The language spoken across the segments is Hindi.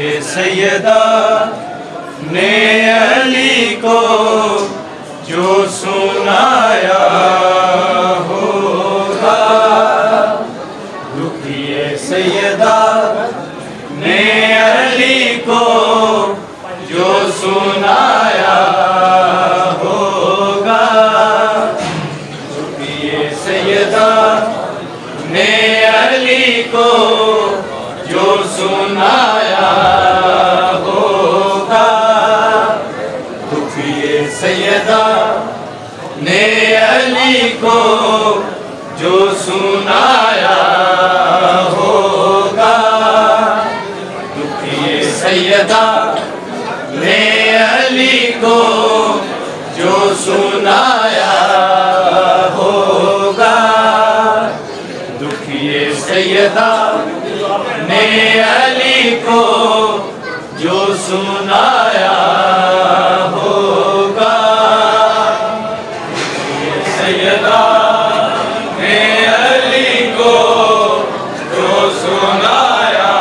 सैयदा ने अली को जो सुनाया होगा, दुखिए सैयदा ने अली को जो सुनाया होगा, दुखिए सैयदा ने अली को जो सुनाया होगा, दुखिए सैयदा ने अली को जो सुनाया होगा, दुखिए सैयदा ने अली को जो सुनाया होगा, दुखिए सैयदा ने अली को जो सुनाया होगा, सैयदा ने अली को जो सुनाया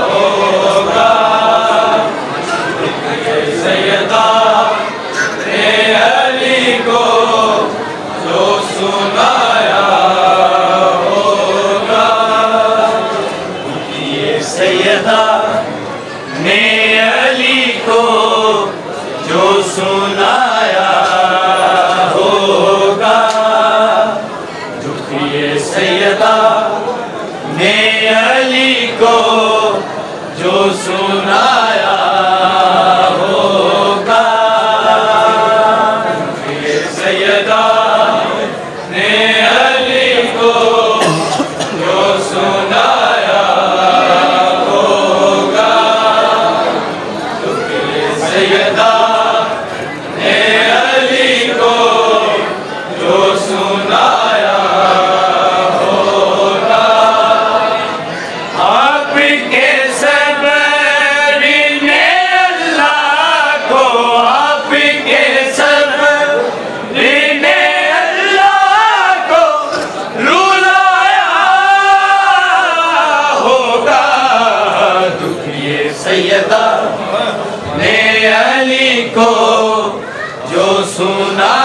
होगा, सैयदा ने अली को जो सुनाया होगा, सैयदा ने अली को जो सुनाया होगा, दुखिए सैयदा ने अली को जो सुनाया होगा, दुखिए सैयदा ने अली को जो सुनाया होगा, दुखिए सैयदा ने अली को जो सुनाया होगा, आपके सब्र ने अल्लाह को, आपके सब्र ने अल्लाह को रुलाया होगा, दुखिए सैयदा ने अली को जो सुना